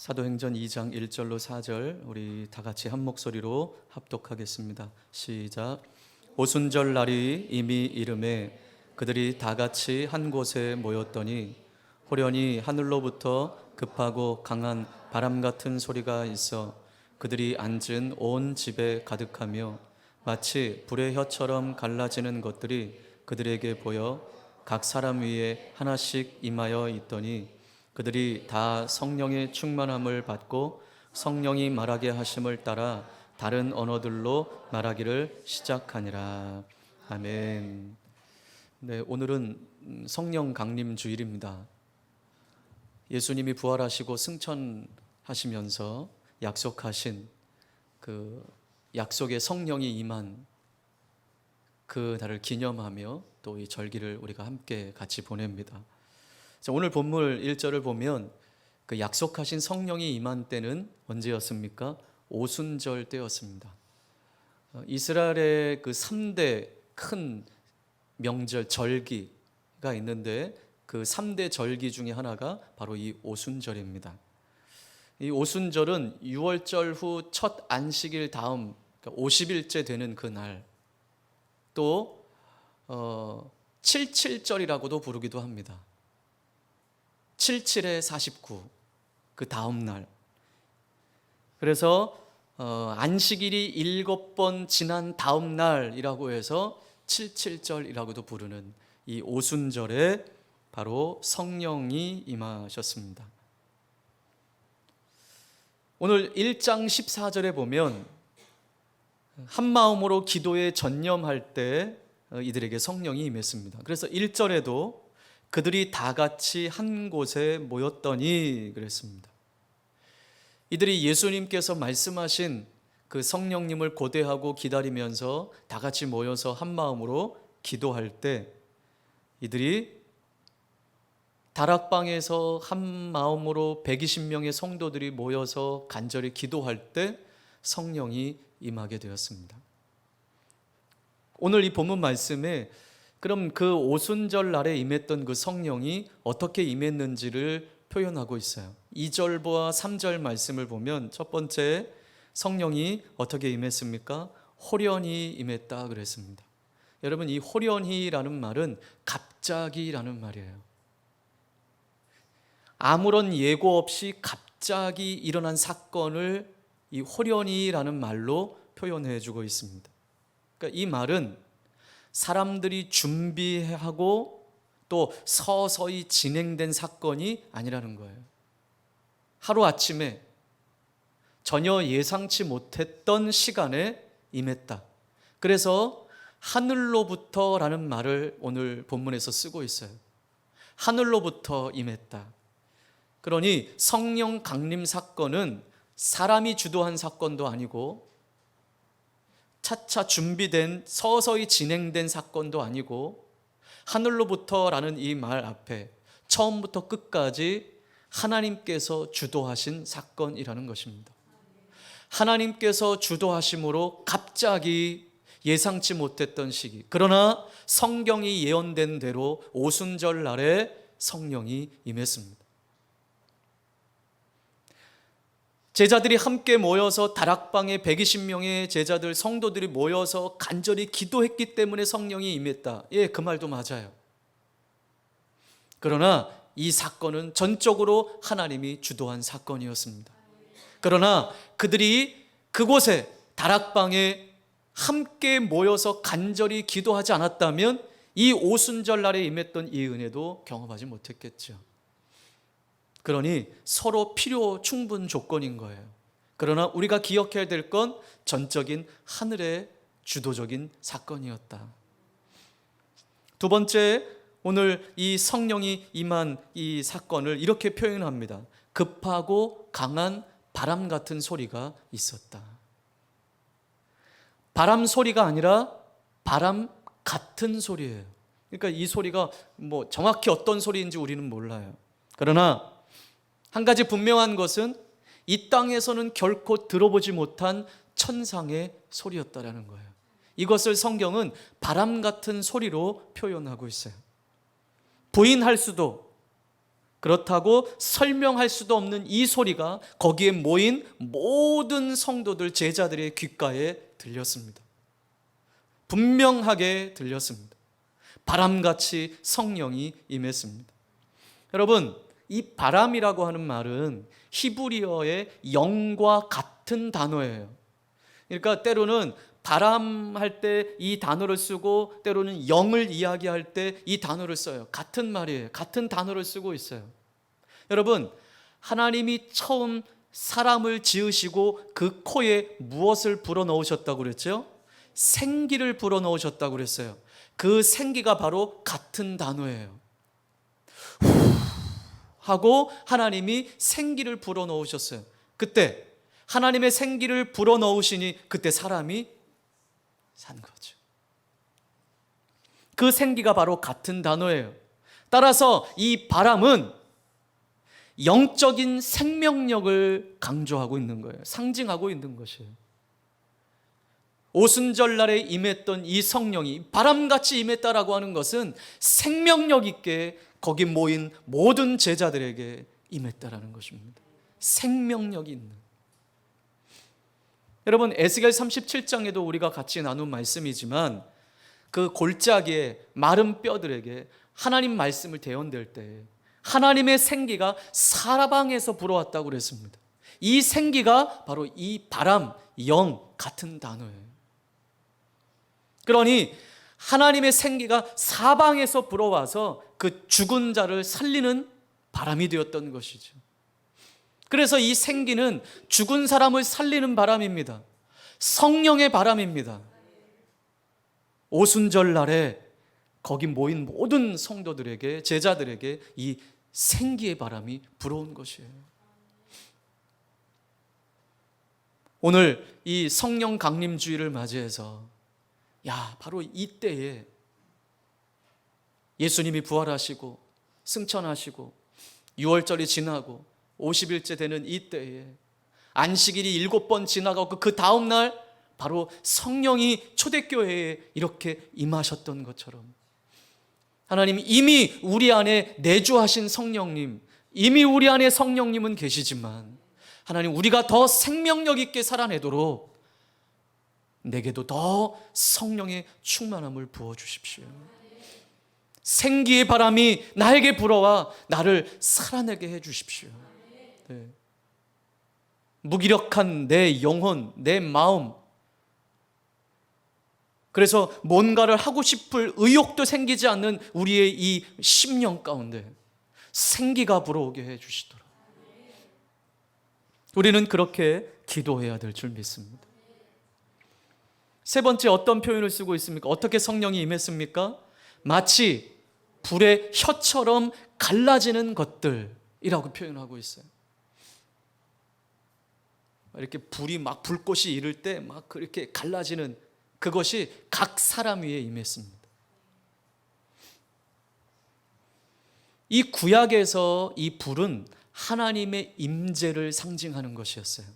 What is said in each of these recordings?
사도행전 2장 1절로 4절 우리 다 같이 한 목소리로 합독하겠습니다. 시작. 오순절 날이 이미 이름에 그들이 다 같이 한 곳에 모였더니 호련히 하늘로부터 급하고 강한 바람 같은 소리가 있어 그들이 앉은 온 집에 가득하며 마치 불의 혀처럼 갈라지는 것들이 그들에게 보여 각 사람 위에 하나씩 임하여 있더니 그들이 다 성령의 충만함을 받고 성령이 말하게 하심을 따라 다른 언어들로 말하기를 시작하니라. 아멘. 네, 오늘은 성령 강림 주일입니다. 예수님이 부활하시고 승천하시면서 약속하신 그 약속의 성령이 임한 그 날을 기념하며 또 이 절기를 우리가 함께 같이 보냅니다. 오늘 본문 1절을 보면 그 약속하신 성령이 임한 때는 언제였습니까? 오순절 때였습니다. 이스라엘의 그 3대 큰 명절 절기가 있는데 그 3대 절기 중에 하나가 바로 이 오순절입니다. 이 오순절은 6월절 후 첫 안식일 다음 50일째 되는 그 날, 또 77절이라고도 부르기도 합니다. 77에 49, 그 다음 날. 그래서 안식일이 7번 지난 다음 날이라고 해서 77절이라고도 부르는 이 오순절에 바로 성령이 임하셨습니다. 오늘 1장 14절에 보면 한 마음으로 기도에 전념할 때 이들에게 성령이 임했습니다. 그래서 1절에도 그들이 다 같이 한 곳에 모였더니 그랬습니다. 이들이 예수님께서 말씀하신 그 성령님을 고대하고 기다리면서 다 같이 모여서 한 마음으로 기도할 때 이들이 다락방에서 한 마음으로 120명의 성도들이 모여서 간절히 기도할 때 성령이 임하게 되었습니다. 오늘 이 본문 말씀에 그럼 그 오순절 날에 임했던 그 성령이 어떻게 임했는지를 표현하고 있어요. 2절과 3절 말씀을 보면 첫 번째 성령이 어떻게 임했습니까? 호련히 임했다 그랬습니다. 여러분, 이 호련히라는 말은 갑자기라는 말이에요. 아무런 예고 없이 갑자기 일어난 사건을 이 호련히라는 말로 표현해 주고 있습니다. 그러니까 이 말은 사람들이 준비하고 또 서서히 진행된 사건이 아니라는 거예요. 하루아침에 전혀 예상치 못했던 시간에 임했다. 그래서 하늘로부터라는 말을 오늘 본문에서 쓰고 있어요. 하늘로부터 임했다. 그러니 성령 강림 사건은 사람이 주도한 사건도 아니고 차차 준비된 서서히 진행된 사건도 아니고 하늘로부터라는 이 말 앞에 처음부터 끝까지 하나님께서 주도하신 사건이라는 것입니다. 하나님께서 주도하심으로 갑자기 예상치 못했던 시기, 그러나 성경이 예언된 대로 오순절 날에 성령이 임했습니다. 제자들이 함께 모여서 다락방에 120명의 제자들, 성도들이 모여서 간절히 기도했기 때문에 성령이 임했다. 예, 그 말도 맞아요. 그러나 이 사건은 전적으로 하나님이 주도한 사건이었습니다. 그러나 그들이 그곳에 다락방에 함께 모여서 간절히 기도하지 않았다면 이 오순절 날에 임했던 이 은혜도 경험하지 못했겠죠. 그러니 서로 필요 충분 조건인 거예요. 그러나 우리가 기억해야 될 건 전적인 하늘의 주도적인 사건이었다. 두 번째, 오늘 이 성령이 임한 이 사건을 이렇게 표현합니다. 급하고 강한 바람 같은 소리가 있었다. 바람 소리가 아니라 바람 같은 소리예요. 그러니까 이 소리가 정확히 어떤 소리인지 우리는 몰라요. 그러나 한 가지 분명한 것은 이 땅에서는 결코 들어보지 못한 천상의 소리였다라는 거예요. 이것을 성경은 바람 같은 소리로 표현하고 있어요. 부인할 수도 그렇다고 설명할 수도 없는 이 소리가 거기에 모인 모든 성도들, 제자들의 귓가에 들렸습니다. 분명하게 들렸습니다. 바람같이 성령이 임했습니다. 여러분, 이 바람이라고 하는 말은 히브리어의 영과 같은 단어예요. 그러니까 때로는 바람할 때 이 단어를 쓰고 때로는 영을 이야기할 때 이 단어를 써요. 같은 말이에요. 같은 단어를 쓰고 있어요. 여러분, 하나님이 처음 사람을 지으시고 그 코에 무엇을 불어넣으셨다고 그랬죠? 생기를 불어넣으셨다고 그랬어요. 그 생기가 바로 같은 단어예요. 하고 하나님이 생기를 불어넣으셨어요. 그때 하나님의 생기를 불어넣으시니 그때 사람이 산 거죠. 그 생기가 바로 같은 단어예요. 따라서 이 바람은 영적인 생명력을 강조하고 있는 거예요. 상징하고 있는 것이에요. 오순절날에 임했던 이 성령이 바람같이 임했다라고 하는 것은 생명력 있게 거기 모인 모든 제자들에게 임했다라는 것입니다. 생명력이 있는. 여러분, 에스겔 37장에도 우리가 같이 나눈 말씀이지만 그 골짜기에 마른 뼈들에게 하나님 말씀을 대언될 때 하나님의 생기가 사방에서 불어왔다고 그랬습니다. 이 생기가 바로 이 바람, 영 같은 단어예요. 그러니 하나님의 생기가 사방에서 불어와서 그 죽은 자를 살리는 바람이 되었던 것이죠. 그래서 이 생기는 죽은 사람을 살리는 바람입니다. 성령의 바람입니다. 오순절 날에 거기 모인 모든 성도들에게, 제자들에게 이 생기의 바람이 불어온 것이에요. 오늘 이 성령 강림주의를 맞이해서 바로 이때에 예수님이 부활하시고 승천하시고 6월절이 지나고 50일째 되는 이때에 안식일이 7번 지나가고 그 다음 날 바로 성령이 초대교회에 이렇게 임하셨던 것처럼 하나님 이미 우리 안에 내주하신 성령님, 이미 우리 안에 성령님은 계시지만 하나님 우리가 더 생명력 있게 살아내도록 내게도 더 성령의 충만함을 부어주십시오. 생기의 바람이 나에게 불어와 나를 살아내게 해주십시오. 네. 무기력한 내 영혼, 내 마음, 그래서 뭔가를 하고 싶을 의욕도 생기지 않는 우리의 이 심령 가운데 생기가 불어오게 해주시도록 우리는 그렇게 기도해야 될 줄 믿습니다. 세 번째, 어떤 표현을 쓰고 있습니까? 어떻게 성령이 임했습니까? 마치 불의 혀처럼 갈라지는 것들이라고 표현하고 있어요. 이렇게 불이 막 불꽃이 이를 때 막 그렇게 갈라지는 그것이 각 사람 위에 임했습니다. 이 구약에서 이 불은 하나님의 임재를 상징하는 것이었어요.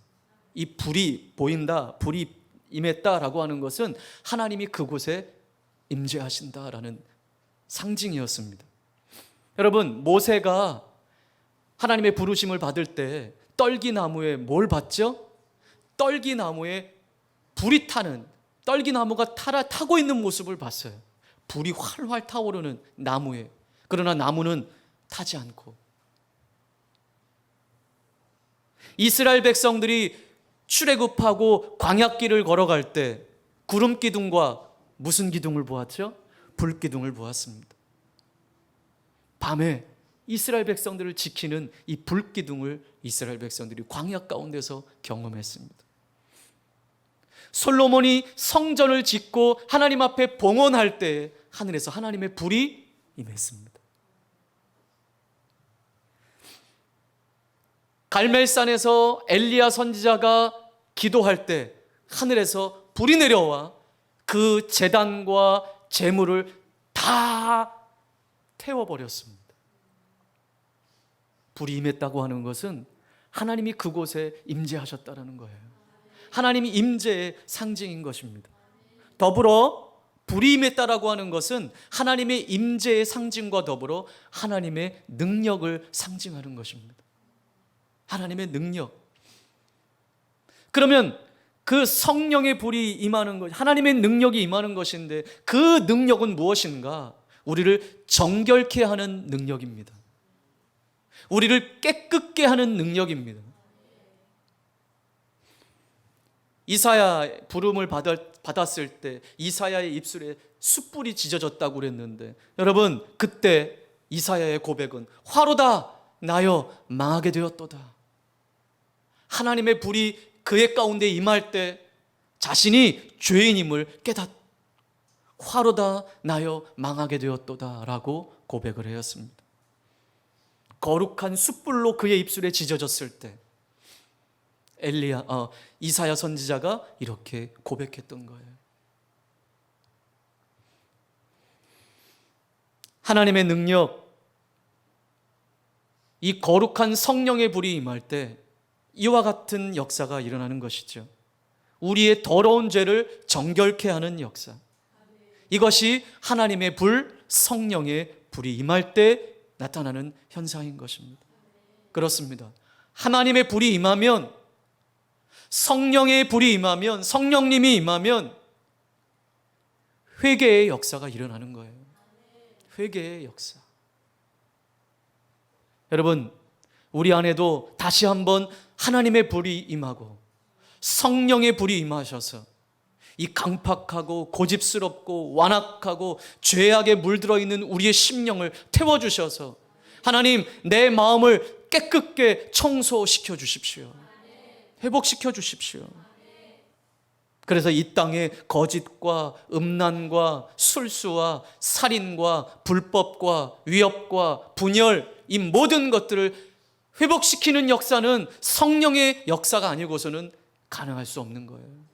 이 불이 보인다, 불이 임했다라고 하는 것은 하나님이 그곳에 임재하신다라는 상징이었습니다. 여러분, 모세가 하나님의 부르심을 받을 때 떨기나무에 뭘 봤죠? 떨기나무에 불이 타는, 떨기나무가 타고 있는 모습을 봤어요. 불이 활활 타오르는 나무에. 그러나 나무는 타지 않고. 이스라엘 백성들이 출애굽하고 광야길을 걸어갈 때 구름 기둥과 무슨 기둥을 보았죠? 불 기둥을 보았습니다. 밤에 이스라엘 백성들을 지키는 이 불 기둥을 이스라엘 백성들이 광야 가운데서 경험했습니다. 솔로몬이 성전을 짓고 하나님 앞에 봉헌할 때 하늘에서 하나님의 불이 임했습니다. 갈멜산에서 엘리야 선지자가 기도할 때 하늘에서 불이 내려와 그 제단과 제물을 다 태워버렸습니다. 불이 임했다고 하는 것은 하나님이 그곳에 임재하셨다는 거예요. 하나님이 임재의 상징인 것입니다. 더불어 불이 임했다라고 하는 것은 하나님의 임재의 상징과 더불어 하나님의 능력을 상징하는 것입니다. 하나님의 능력. 그러면 그 성령의 불이 임하는 것, 하나님의 능력이 임하는 것인데 그 능력은 무엇인가? 우리를 정결케 하는 능력입니다. 우리를 깨끗게 하는 능력입니다. 이사야 부름을 받았을 때 이사야의 입술에 숯불이 지져졌다고 그랬는데, 여러분 그때 이사야의 고백은 화로다 나여 망하게 되었도다. 하나님의 불이 그의 가운데 임할 때 자신이 죄인임을 화로다 나여 망하게 되었도다 라고 고백을 하였습니다. 거룩한 숯불로 그의 입술에 지져졌을 때 이사야 선지자가 이렇게 고백했던 거예요. 하나님의 능력, 이 거룩한 성령의 불이 임할 때 이와 같은 역사가 일어나는 것이죠. 우리의 더러운 죄를 정결케 하는 역사. 이것이 하나님의 불, 성령의 불이 임할 때 나타나는 현상인 것입니다. 그렇습니다. 하나님의 불이 임하면, 성령의 불이 임하면, 성령님이 임하면 회개의 역사가 일어나는 거예요. 회개의 역사. 여러분, 우리 안에도 다시 한번 하나님의 불이 임하고 성령의 불이 임하셔서 이 강팍하고 고집스럽고 완악하고 죄악에 물들어 있는 우리의 심령을 태워주셔서 하나님, 내 마음을 깨끗게 청소시켜 주십시오. 회복시켜 주십시오. 그래서 이 땅에 거짓과 음란과 술수와 살인과 불법과 위협과 분열, 이 모든 것들을 회복시키는 역사는 성령의 역사가 아니고서는 가능할 수 없는 거예요.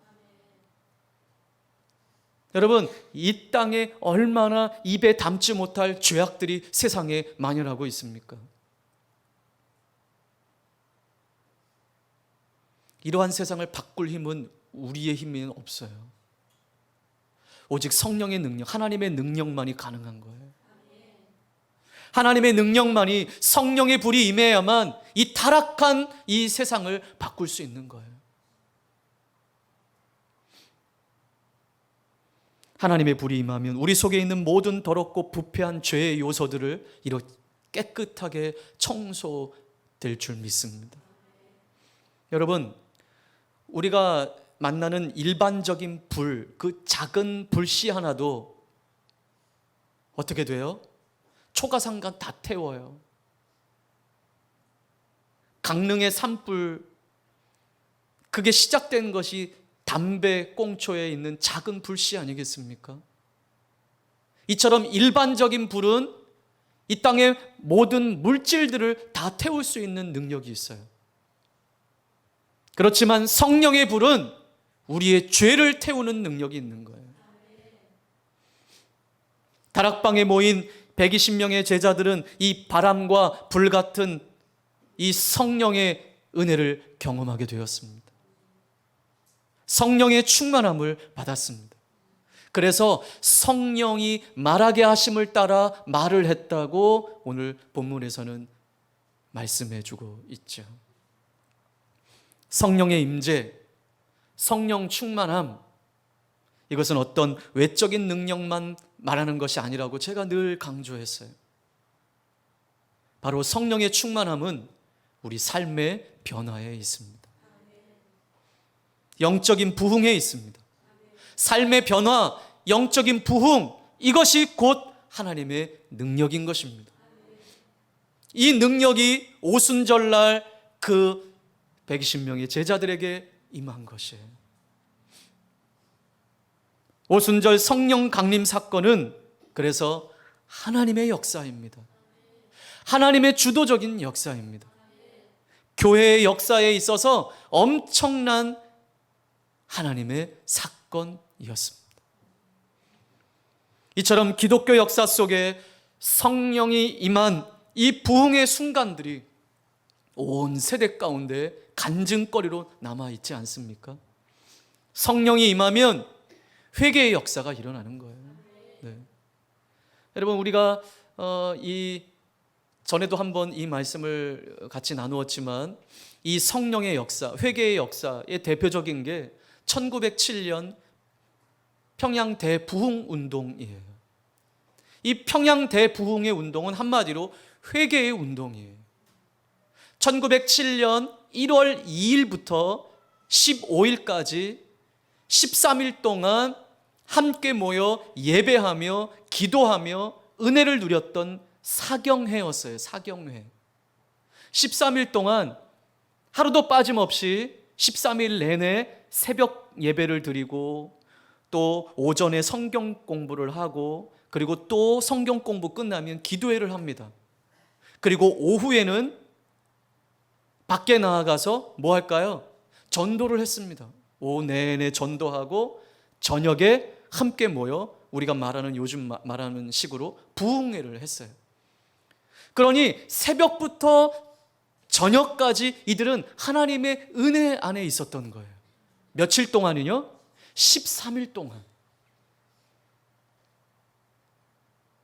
여러분, 이 땅에 얼마나 입에 담지 못할 죄악들이 세상에 만연하고 있습니까? 이러한 세상을 바꿀 힘은 우리의 힘이 없어요. 오직 성령의 능력, 하나님의 능력만이 가능한 거예요. 하나님의 능력만이, 성령의 불이 임해야만 이 타락한 이 세상을 바꿀 수 있는 거예요. 하나님의 불이 임하면 우리 속에 있는 모든 더럽고 부패한 죄의 요소들을 이렇게 깨끗하게 청소될 줄 믿습니다. 여러분, 우리가 만나는 일반적인 불, 그 작은 불씨 하나도 어떻게 돼요? 초가상간 다 태워요. 강릉의 산불, 그게 시작된 것이 담배 꽁초에 있는 작은 불씨 아니겠습니까? 이처럼 일반적인 불은 이 땅의 모든 물질들을 다 태울 수 있는 능력이 있어요. 그렇지만 성령의 불은 우리의 죄를 태우는 능력이 있는 거예요. 다락방에 모인 120명의 제자들은 이 바람과 불 같은 이 성령의 은혜를 경험하게 되었습니다. 성령의 충만함을 받았습니다. 그래서 성령이 말하게 하심을 따라 말을 했다고 오늘 본문에서는 말씀해 주고 있죠. 성령의 임재, 성령 충만함, 이것은 어떤 외적인 능력만 말하는 것이 아니라고 제가 늘 강조했어요. 바로 성령의 충만함은 우리 삶의 변화에 있습니다. 영적인 부흥에 있습니다. 삶의 변화, 영적인 부흥, 이것이 곧 하나님의 능력인 것입니다. 이 능력이 오순절날 그 120명의 제자들에게 임한 것이에요. 오순절 성령 강림 사건은 그래서 하나님의 역사입니다. 하나님의 주도적인 역사입니다. 교회의 역사에 있어서 엄청난 하나님의 사건이었습니다. 이처럼 기독교 역사 속에 성령이 임한 이 부흥의 순간들이 온 세대 가운데 간증거리로 남아있지 않습니까? 성령이 임하면 회개의 역사가 일어나는 거예요. 네. 여러분, 우리가 이 전에도 한번 이 말씀을 같이 나누었지만, 이 성령의 역사, 회개의 역사의 대표적인 게 1907년 평양 대부흥 운동이에요. 이 평양 대부흥의 운동은 한마디로 회개의 운동이에요. 1907년 1월 2일부터 15일까지 13일 동안 함께 모여 예배하며 기도하며 은혜를 누렸던 사경회였어요. 사경회. 13일 동안 하루도 빠짐없이 13일 내내 새벽 예배를 드리고, 또 오전에 성경 공부를 하고, 그리고 또 성경 공부 끝나면 기도회를 합니다. 그리고 오후에는 밖에 나아가서 뭐 할까요? 전도를 했습니다. 오후 내내 전도하고, 저녁에 함께 모여 우리가 말하는, 요즘 말하는 식으로 부흥회를 했어요. 그러니 새벽부터 저녁까지 이들은 하나님의 은혜 안에 있었던 거예요. 며칠 동안이요? 13일 동안.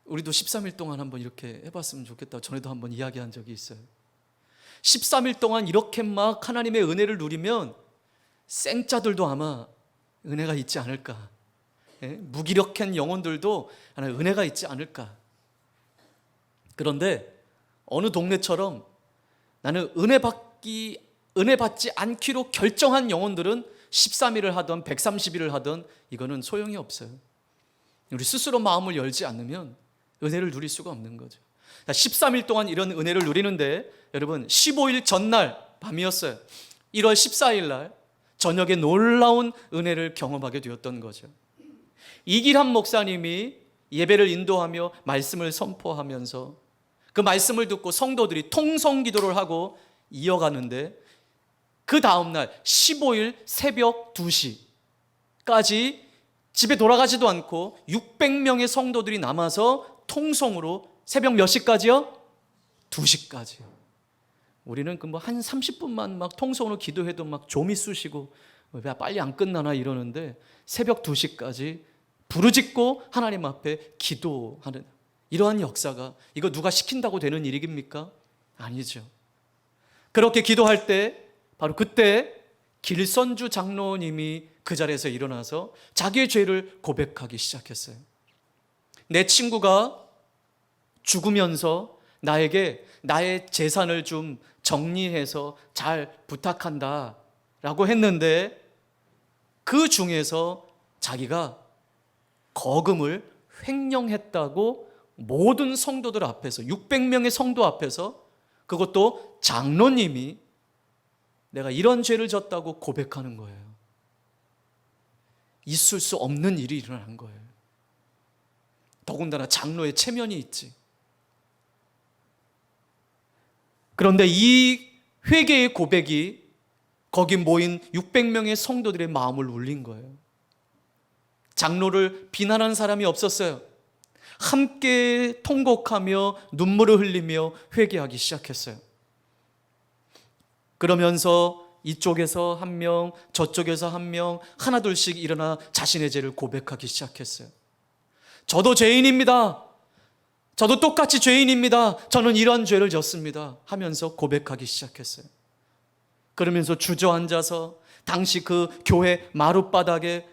우리도 13일 동안 한번 이렇게 해봤으면 좋겠다. 전에도 한번 이야기한 적이 있어요. 13일 동안 이렇게 막 하나님의 은혜를 누리면 생자들도 아마 은혜가 있지 않을까. 무기력한 영혼들도 하나 은혜가 있지 않을까. 그런데 어느 동네처럼 나는 은혜 받지 않기로 결정한 영혼들은 13일을 하든 130일을 하든 이거는 소용이 없어요. 우리 스스로 마음을 열지 않으면 은혜를 누릴 수가 없는 거죠. 13일 동안 이런 은혜를 누리는데, 여러분 15일 전날 밤이었어요. 1월 14일 날 저녁에 놀라운 은혜를 경험하게 되었던 거죠. 이길한 목사님이 예배를 인도하며 말씀을 선포하면서 그 말씀을 듣고 성도들이 통성 기도를 하고 이어가는데, 그 다음날 15일 새벽 2시까지 집에 돌아가지도 않고 600명의 성도들이 남아서 통성으로 새벽 몇 시까지요? 2시까지요. 우리는 그 뭐 한 30분만 막 통성으로 기도해도 막 좀이 쑤시고 왜 빨리 안 끝나나 이러는데, 새벽 2시까지 부르짖고 하나님 앞에 기도하는 이러한 역사가, 이거 누가 시킨다고 되는 일입니까? 아니죠. 그렇게 기도할 때 바로 그때 길선주 장로님이 그 자리에서 일어나서 자기의 죄를 고백하기 시작했어요. 내 친구가 죽으면서 나에게 나의 재산을 좀 정리해서 잘 부탁한다 라고 했는데, 그 중에서 자기가 거금을 횡령했다고 모든 성도들 앞에서, 600명의 성도 앞에서, 그것도 장로님이 내가 이런 죄를 졌다고 고백하는 거예요. 있을 수 없는 일이 일어난 거예요. 더군다나 장로의 체면이 있지. 그런데 이 회개의 고백이 거기 모인 600명의 성도들의 마음을 울린 거예요. 장로를 비난한 사람이 없었어요. 함께 통곡하며 눈물을 흘리며 회개하기 시작했어요. 그러면서 이쪽에서 한 명, 저쪽에서 한 명, 하나둘씩 일어나 자신의 죄를 고백하기 시작했어요. 저도 죄인입니다. 저도 똑같이 죄인입니다. 저는 이런 죄를 졌습니다. 하면서 고백하기 시작했어요. 그러면서 주저앉아서 당시 그 교회 마룻바닥에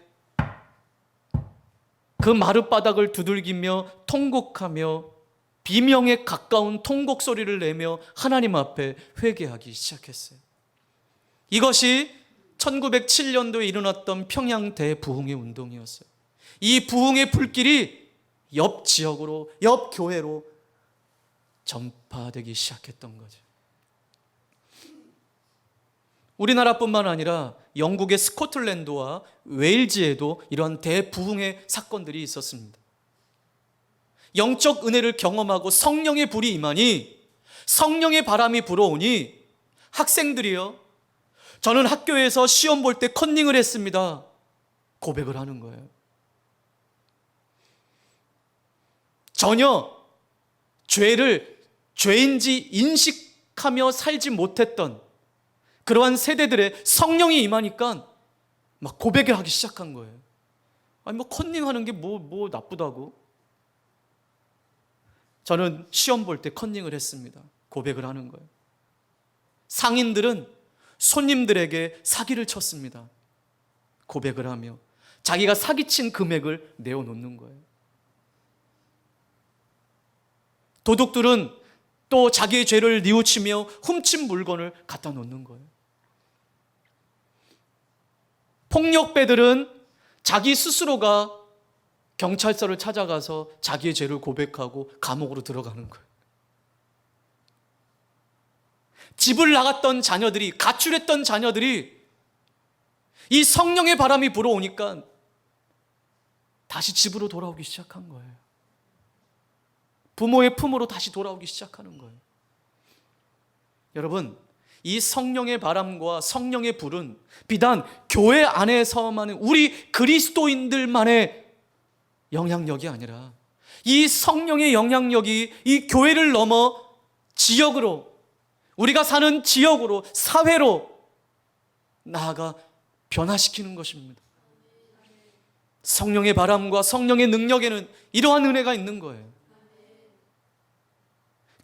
그 마룻바닥을 두들기며 통곡하며 비명에 가까운 통곡 소리를 내며 하나님 앞에 회개하기 시작했어요. 이것이 1907년도에 일어났던 평양 대부흥의 운동이었어요. 이 부흥의 불길이 옆 지역으로, 옆 교회로 전파되기 시작했던 거죠. 우리나라뿐만 아니라 영국의 스코틀랜드와 웨일즈에도 이러한 대부흥의 사건들이 있었습니다. 영적 은혜를 경험하고 성령의 불이 임하니, 성령의 바람이 불어오니 학생들이요, 저는 학교에서 시험 볼 때 컨닝을 했습니다. 고백을 하는 거예요. 전혀 죄를 죄인지 인식하며 살지 못했던 그러한 세대들의 성령이 임하니까 막 고백을 하기 시작한 거예요. 아니 뭐 컨닝하는 게 뭐 나쁘다고? 저는 시험 볼 때 컨닝을 했습니다. 고백을 하는 거예요. 상인들은 손님들에게 사기를 쳤습니다. 고백을 하며 자기가 사기친 금액을 내어놓는 거예요. 도둑들은 또 자기의 죄를 뉘우치며 훔친 물건을 갖다 놓는 거예요. 폭력배들은 자기 스스로가 경찰서를 찾아가서 자기의 죄를 고백하고 감옥으로 들어가는 거예요. 집을 나갔던 자녀들이, 가출했던 자녀들이 이 성령의 바람이 불어오니까 다시 집으로 돌아오기 시작한 거예요. 부모의 품으로 다시 돌아오기 시작하는 거예요. 여러분, 이 성령의 바람과 성령의 불은 비단 교회 안에서만 우리 그리스도인들만의 영향력이 아니라 이 성령의 영향력이 이 교회를 넘어 지역으로, 우리가 사는 지역으로, 사회로 나아가 변화시키는 것입니다. 성령의 바람과 성령의 능력에는 이러한 은혜가 있는 거예요.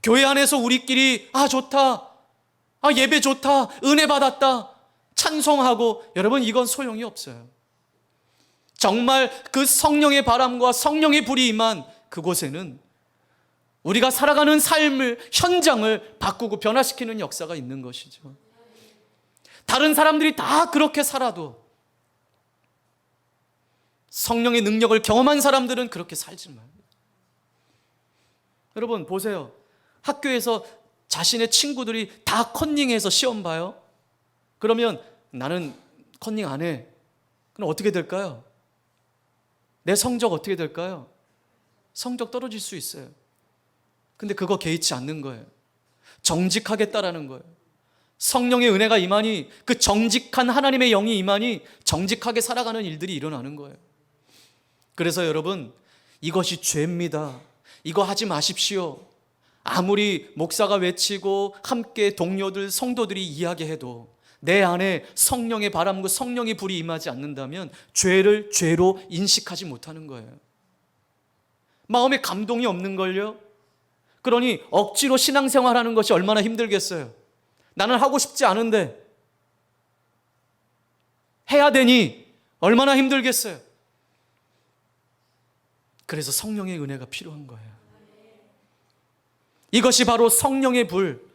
교회 안에서 우리끼리 좋다, 예배 좋다, 은혜 받았다 찬송하고, 여러분 이건 소용이 없어요. 정말 그 성령의 바람과 성령의 불이 임한 그곳에는 우리가 살아가는 삶을, 현장을 바꾸고 변화시키는 역사가 있는 것이죠. 다른 사람들이 다 그렇게 살아도 성령의 능력을 경험한 사람들은 그렇게 살지 말아요. 여러분 보세요. 학교에서 자신의 친구들이 다 컨닝해서 시험 봐요. 그러면 나는 컨닝 안 해. 그럼 어떻게 될까요? 내 성적 어떻게 될까요? 성적 떨어질 수 있어요. 근데 그거 개의치 않는 거예요. 정직하겠다라는 거예요. 성령의 은혜가 임하니, 그 정직한 하나님의 영이 임하니 정직하게 살아가는 일들이 일어나는 거예요. 그래서 여러분, 이것이 죄입니다, 이거 하지 마십시오, 아무리 목사가 외치고 함께 동료들, 성도들이 이야기해도 내 안에 성령의 바람과 성령의 불이 임하지 않는다면 죄를 죄로 인식하지 못하는 거예요. 마음에 감동이 없는걸요. 그러니 억지로 신앙생활하는 것이 얼마나 힘들겠어요. 나는 하고 싶지 않은데 해야 되니 얼마나 힘들겠어요. 그래서 성령의 은혜가 필요한 거예요. 이것이 바로 성령의 불,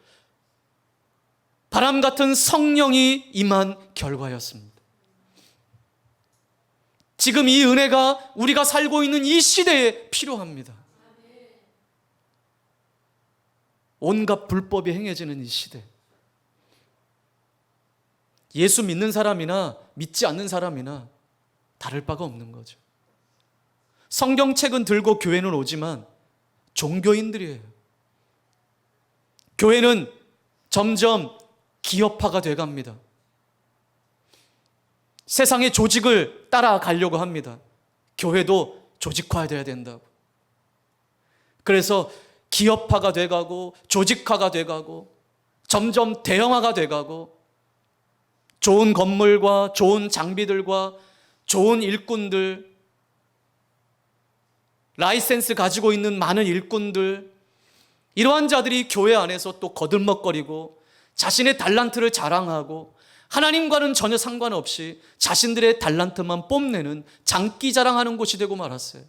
바람 같은 성령이 임한 결과였습니다. 지금 이 은혜가 우리가 살고 있는 이 시대에 필요합니다. 온갖 불법이 행해지는 이 시대, 예수 믿는 사람이나 믿지 않는 사람이나 다를 바가 없는 거죠. 성경책은 들고 교회는 오지만 종교인들이에요. 교회는 점점 기업화가 돼갑니다. 세상의 조직을 따라가려고 합니다. 교회도 조직화돼야 된다고. 그래서 기업화가 돼가고 조직화가 돼가고 점점 대형화가 돼가고, 좋은 건물과 좋은 장비들과 좋은 일꾼들, 라이센스 가지고 있는 많은 일꾼들, 이러한 자들이 교회 안에서 또 거들먹거리고 자신의 달란트를 자랑하고 하나님과는 전혀 상관없이 자신들의 달란트만 뽐내는 장기 자랑하는 곳이 되고 말았어요.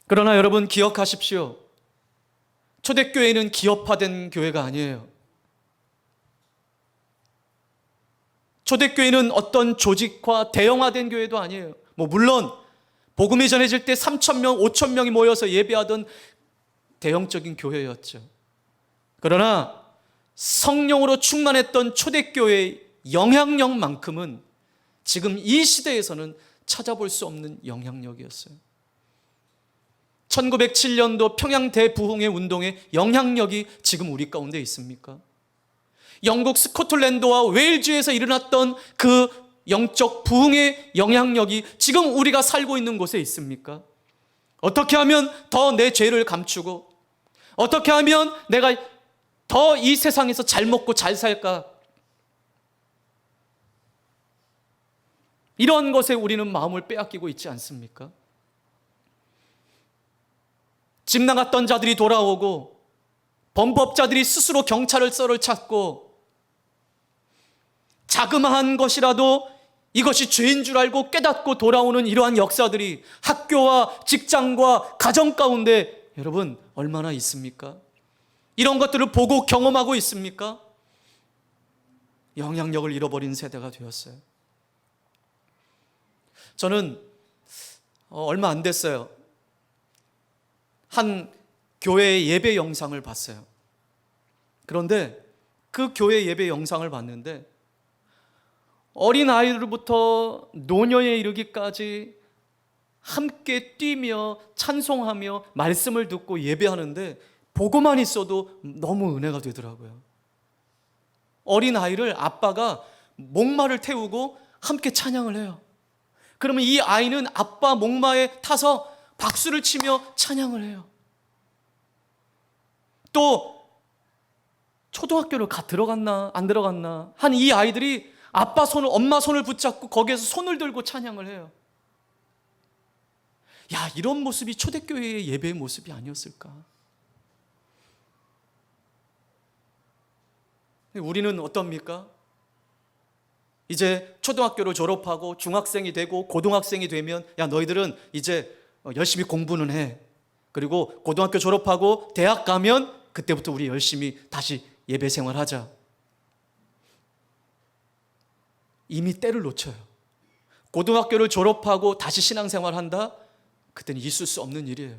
그러나 여러분 기억하십시오. 초대교회는 기업화된 교회가 아니에요. 초대교회는 어떤 조직화, 대형화된 교회도 아니에요. 물론 복음이 전해질 때 3,000명, 5,000명이 모여서 예배하던 대형적인 교회였죠. 그러나 성령으로 충만했던 초대교회의 영향력만큼은 지금 이 시대에서는 찾아볼 수 없는 영향력이었어요. 1907년도 평양 대부흥회 운동의 영향력이 지금 우리 가운데 있습니까? 영국 스코틀랜드와 웨일즈에서 일어났던 그 영적 부흥의 영향력이 지금 우리가 살고 있는 곳에 있습니까? 어떻게 하면 더 내 죄를 감추고, 어떻게 하면 내가 더 이 세상에서 잘 먹고 잘 살까? 이러한 것에 우리는 마음을 빼앗기고 있지 않습니까? 집 나갔던 자들이 돌아오고 범법자들이 스스로 경찰을 썰을 찾고 자그마한 것이라도 이것이 죄인 줄 알고 깨닫고 돌아오는 이러한 역사들이 학교와 직장과 가정 가운데 여러분 얼마나 있습니까? 이런 것들을 보고 경험하고 있습니까? 영향력을 잃어버린 세대가 되었어요. 저는 얼마 안 됐어요. 한 교회 예배 영상을 봤어요. 그런데 그 교회 예배 영상을 봤는데 어린 아이들부터 노년에 이르기까지 함께 뛰며 찬송하며 말씀을 듣고 예배하는데 보고만 있어도 너무 은혜가 되더라고요. 어린 아이를 아빠가 목마를 태우고 함께 찬양을 해요. 그러면 이 아이는 아빠 목마에 타서 박수를 치며 찬양을 해요. 또 초등학교를 들어갔나 안 들어갔나 한 이 아이들이 아빠 손을 엄마 손을 붙잡고 거기에서 손을 들고 찬양을 해요. 야, 이런 모습이 초대교회의 예배의 모습이 아니었을까? 우리는 어떻습니까? 이제 초등학교를 졸업하고 중학생이 되고 고등학생이 되면 야, 너희들은 이제 열심히 공부는 해. 그리고 고등학교 졸업하고 대학 가면 그때부터 우리 열심히 다시 예배 생활하자. 이미 때를 놓쳐요. 고등학교를 졸업하고 다시 신앙생활 한다? 그때는 있을 수 없는 일이에요.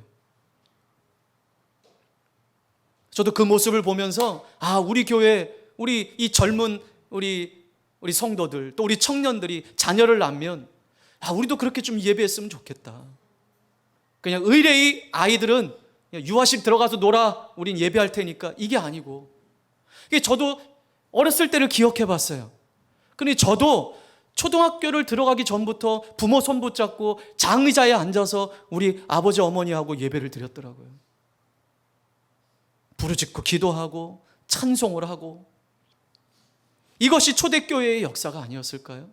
저도 그 모습을 보면서 우리 교회, 우리 이 젊은 우리 성도들, 또 우리 청년들이 자녀를 낳으면 우리도 그렇게 좀 예배했으면 좋겠다. 그냥 의뢰의 아이들은 유아식 들어가서 놀아, 우린 예배할 테니까 이게 아니고, 저도 어렸을 때를 기억해 봤어요. 근데 저도 초등학교를 들어가기 전부터 부모 손 붙잡고 장의자에 앉아서 우리 아버지 어머니하고 예배를 드렸더라고요. 부르짖고 기도하고 찬송을 하고, 이것이 초대교회의 역사가 아니었을까요?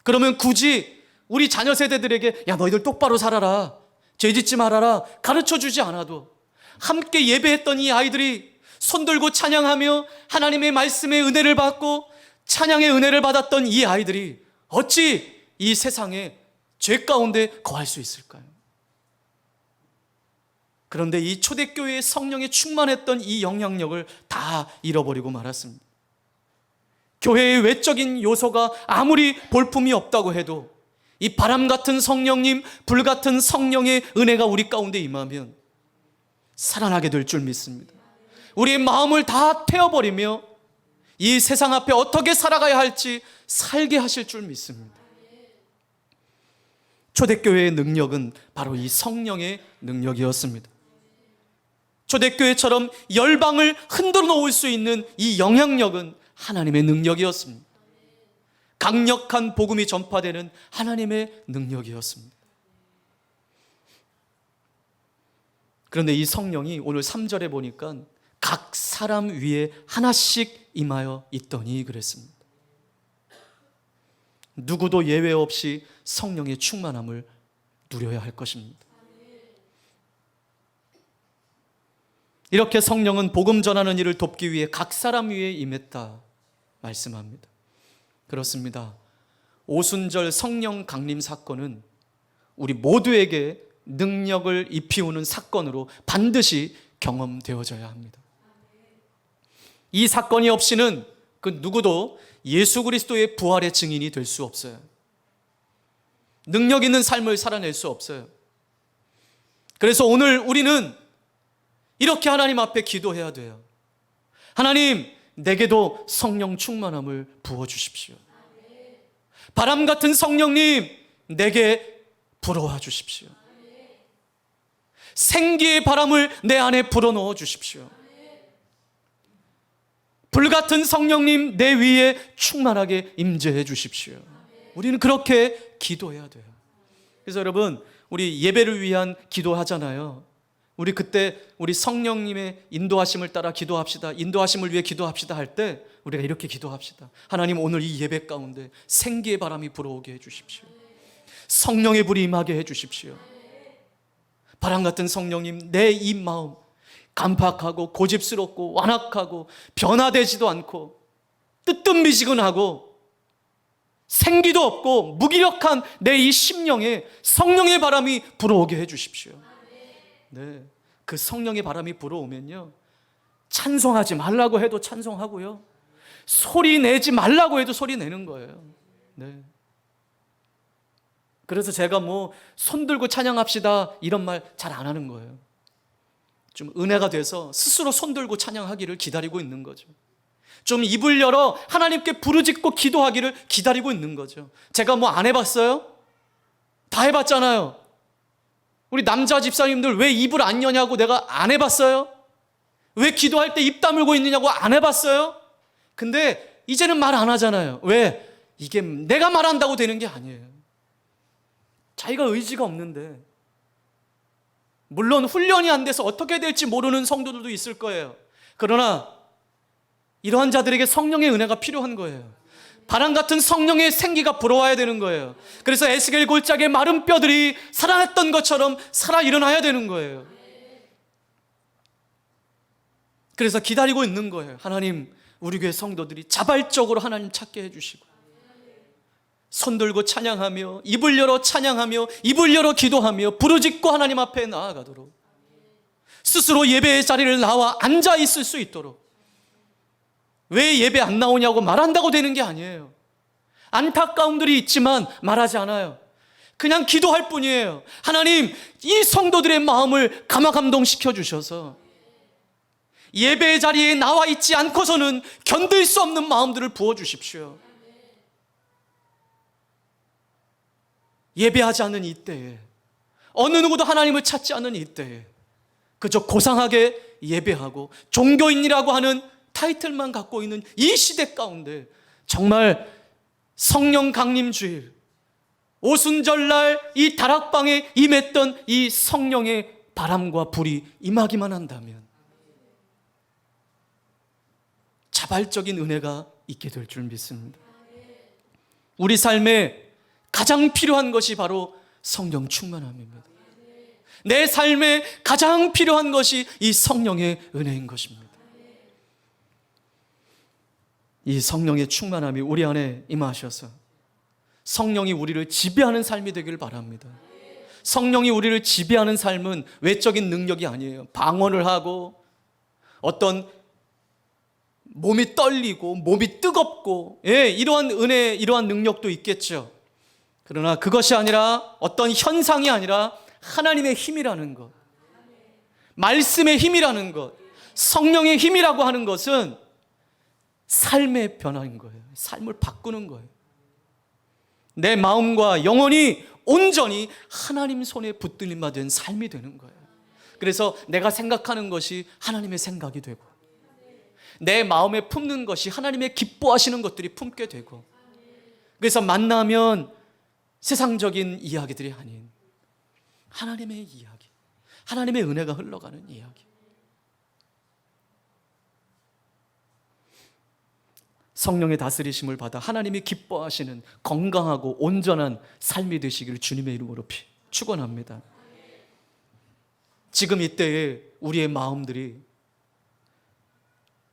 그러면 굳이 우리 자녀 세대들에게 야, 너희들 똑바로 살아라, 죄짓지 말아라 가르쳐주지 않아도 함께 예배했던 이 아이들이 손들고 찬양하며 하나님의 말씀의 은혜를 받고 찬양의 은혜를 받았던 이 아이들이 어찌 이 세상에 죄 가운데 거할 수 있을까요? 그런데 이 초대교회의 성령에 충만했던 이 영향력을 다 잃어버리고 말았습니다. 교회의 외적인 요소가 아무리 볼품이 없다고 해도 이 바람 같은 성령님, 불 같은 성령의 은혜가 우리 가운데 임하면 살아나게 될 줄 믿습니다. 우리의 마음을 다 태워버리며 이 세상 앞에 어떻게 살아가야 할지 살게 하실 줄 믿습니다. 초대교회의 능력은 바로 이 성령의 능력이었습니다. 초대교회처럼 열방을 흔들어 놓을 수 있는 이 영향력은 하나님의 능력이었습니다. 강력한 복음이 전파되는 하나님의 능력이었습니다. 그런데 이 성령이 오늘 3절에 보니까 각 사람 위에 하나씩 임하여 있더니 그랬습니다. 누구도 예외 없이 성령의 충만함을 누려야 할 것입니다. 이렇게 성령은 복음 전하는 일을 돕기 위해 각 사람 위에 임했다 말씀합니다. 그렇습니다. 오순절 성령 강림 사건은 우리 모두에게 능력을 입히우는 사건으로 반드시 경험되어져야 합니다. 이 사건이 없이는 그 누구도 예수 그리스도의 부활의 증인이 될 수 없어요. 능력 있는 삶을 살아낼 수 없어요. 그래서 오늘 우리는 이렇게 하나님 앞에 기도해야 돼요. 하나님, 내게도 성령 충만함을 부어주십시오. 바람 같은 성령님, 내게 불어와 주십시오. 생기의 바람을 내 안에 불어넣어 주십시오. 불같은 성령님, 내 위에 충만하게 임재해 주십시오. 우리는 그렇게 기도해야 돼요. 그래서 여러분, 우리 예배를 위한 기도하잖아요. 우리 그때 우리 성령님의 인도하심을 따라 기도합시다, 인도하심을 위해 기도합시다 할 때 우리가 이렇게 기도합시다. 하나님, 오늘 이 예배 가운데 생기의 바람이 불어오게 해주십시오. 성령의 불이 임하게 해주십시오. 바람 같은 성령님, 내 이 마음 간팍하고 고집스럽고 완악하고 변화되지도 않고 뜨뜻미지근하고 생기도 없고 무기력한 내 이 심령에 성령의 바람이 불어오게 해주십시오. 네, 그 성령의 바람이 불어오면요, 찬송하지 말라고 해도 찬송하고요, 소리 내지 말라고 해도 소리 내는 거예요. 네. 그래서 제가 손 들고 찬양합시다 이런 말 잘 안 하는 거예요. 좀 은혜가 돼서 스스로 손 들고 찬양하기를 기다리고 있는 거죠. 좀 입을 열어 하나님께 부르짖고 기도하기를 기다리고 있는 거죠. 제가 안 해봤어요? 다 해봤잖아요. 우리 남자 집사님들 왜 입을 안 여냐고 내가 안 해봤어요? 왜 기도할 때 입 다물고 있느냐고 안 해봤어요? 근데 이제는 말 안 하잖아요. 왜? 이게 내가 말한다고 되는 게 아니에요. 자기가 의지가 없는데, 물론 훈련이 안 돼서 어떻게 될지 모르는 성도들도 있을 거예요. 그러나 이러한 자들에게 성령의 은혜가 필요한 거예요. 바람 같은 성령의 생기가 불어와야 되는 거예요. 그래서 에스겔 골짜기의 마른 뼈들이 살아났던 것처럼 살아 일어나야 되는 거예요. 그래서 기다리고 있는 거예요. 하나님, 우리 교회 성도들이 자발적으로 하나님 찾게 해주시고, 손 들고 찬양하며 입을 열어 찬양하며 입을 열어 기도하며 부르짖고 하나님 앞에 나아가도록, 스스로 예배의 자리를 나와 앉아 있을 수 있도록. 왜 예배 안 나오냐고 말한다고 되는 게 아니에요. 안타까움들이 있지만 말하지 않아요. 그냥 기도할 뿐이에요. 하나님, 이 성도들의 마음을 감화감동시켜 주셔서 예배의 자리에 나와 있지 않고서는 견딜 수 없는 마음들을 부어주십시오. 예배하지 않는 이때에, 어느 누구도 하나님을 찾지 않는 이때에 그저 고상하게 예배하고 종교인이라고 하는 타이틀만 갖고 있는 이 시대 가운데 정말 성령 강림주일, 오순절날 이 다락방에 임했던 이 성령의 바람과 불이 임하기만 한다면 자발적인 은혜가 있게 될 줄 믿습니다. 우리 삶에 가장 필요한 것이 바로 성령 충만함입니다. 내 삶에 가장 필요한 것이 이 성령의 은혜인 것입니다. 이 성령의 충만함이 우리 안에 임하셔서 성령이 우리를 지배하는 삶이 되길 바랍니다. 성령이 우리를 지배하는 삶은 외적인 능력이 아니에요. 방언을 하고 어떤 몸이 떨리고 몸이 뜨겁고, 이러한 은혜, 이러한 능력도 있겠죠. 그러나 그것이 아니라, 어떤 현상이 아니라 하나님의 힘이라는 것, 말씀의 힘이라는 것, 성령의 힘이라고 하는 것은 삶의 변화인 거예요. 삶을 바꾸는 거예요. 내 마음과 영혼이 온전히 하나님 손에 붙들림마 된 삶이 되는 거예요. 그래서 내가 생각하는 것이 하나님의 생각이 되고, 내 마음에 품는 것이 하나님의 기뻐하시는 것들이 품게 되고, 그래서 만나면 세상적인 이야기들이 아닌 하나님의 이야기, 하나님의 은혜가 흘러가는 이야기. 성령의 다스리심을 받아 하나님이 기뻐하시는 건강하고 온전한 삶이 되시기를 주님의 이름으로 축원합니다. 지금 이때에 우리의 마음들이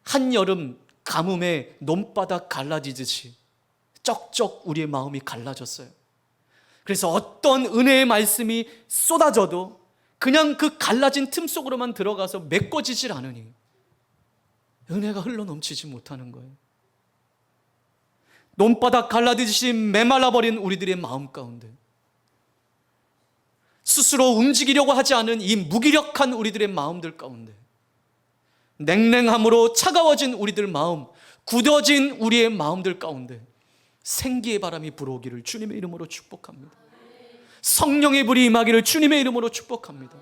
한여름 가뭄에 논바닥 갈라지듯이 쩍쩍 우리의 마음이 갈라졌어요. 그래서 어떤 은혜의 말씀이 쏟아져도 그냥 그 갈라진 틈 속으로만 들어가서 메꿔지질 않으니 은혜가 흘러넘치지 못하는 거예요. 논바닥 갈라지듯이 메말라버린 우리들의 마음 가운데, 스스로 움직이려고 하지 않은 이 무기력한 우리들의 마음들 가운데, 냉랭함으로 차가워진 우리들 마음, 굳어진 우리의 마음들 가운데 생기의 바람이 불어오기를 주님의 이름으로 축복합니다. 성령의 불이 임하기를 주님의 이름으로 축복합니다.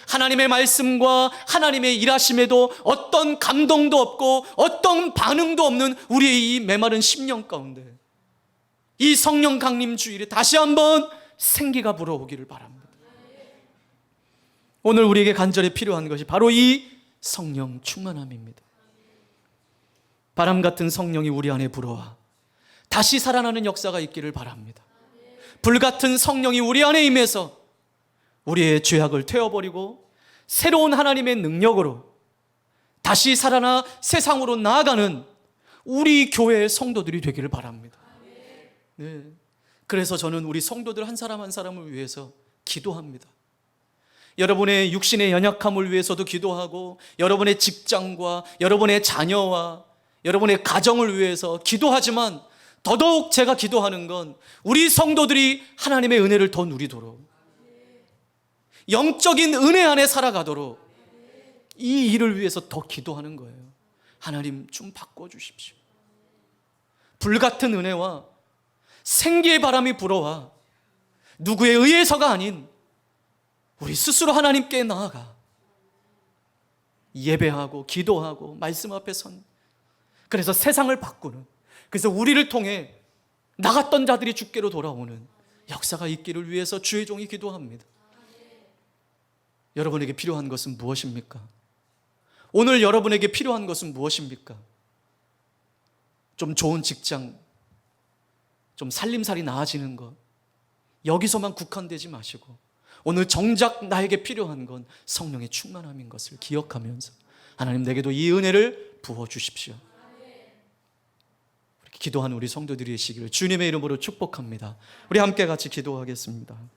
하나님의 말씀과 하나님의 일하심에도 어떤 감동도 없고 어떤 반응도 없는 우리의 이 메마른 심령 가운데 이 성령 강림 주일에 다시 한번 생기가 불어오기를 바랍니다. 오늘 우리에게 간절히 필요한 것이 바로 이 성령 충만함입니다. 바람 같은 성령이 우리 안에 불어와 다시 살아나는 역사가 있기를 바랍니다. 불 같은 성령이 우리 안에 임해서 우리의 죄악을 태워버리고 새로운 하나님의 능력으로 다시 살아나 세상으로 나아가는 우리 교회의 성도들이 되기를 바랍니다. 네. 그래서 저는 우리 성도들 한 사람 한 사람을 위해서 기도합니다. 여러분의 육신의 연약함을 위해서도 기도하고, 여러분의 직장과 여러분의 자녀와 여러분의 가정을 위해서 기도하지만, 더더욱 제가 기도하는 건 우리 성도들이 하나님의 은혜를 더 누리도록, 영적인 은혜 안에 살아가도록 이 일을 위해서 더 기도하는 거예요. 하나님 좀 바꿔주십시오. 불같은 은혜와 생기의 바람이 불어와 누구에 의해서가 아닌 우리 스스로 하나님께 나아가 예배하고 기도하고 말씀 앞에 선, 그래서 세상을 바꾸는, 그래서 우리를 통해 나갔던 자들이 주께로 돌아오는 역사가 있기를 위해서 주의 종이 기도합니다. 여러분에게 필요한 것은 무엇입니까? 오늘 여러분에게 필요한 것은 무엇입니까? 좀 좋은 직장, 좀 살림살이 나아지는 것, 여기서만 국한되지 마시고 오늘 정작 나에게 필요한 건 성령의 충만함인 것을 기억하면서 하나님, 내게도 이 은혜를 부어주십시오. 기도하는 우리 성도들이 계시기를 주님의 이름으로 축복합니다. 우리 함께 같이 기도하겠습니다.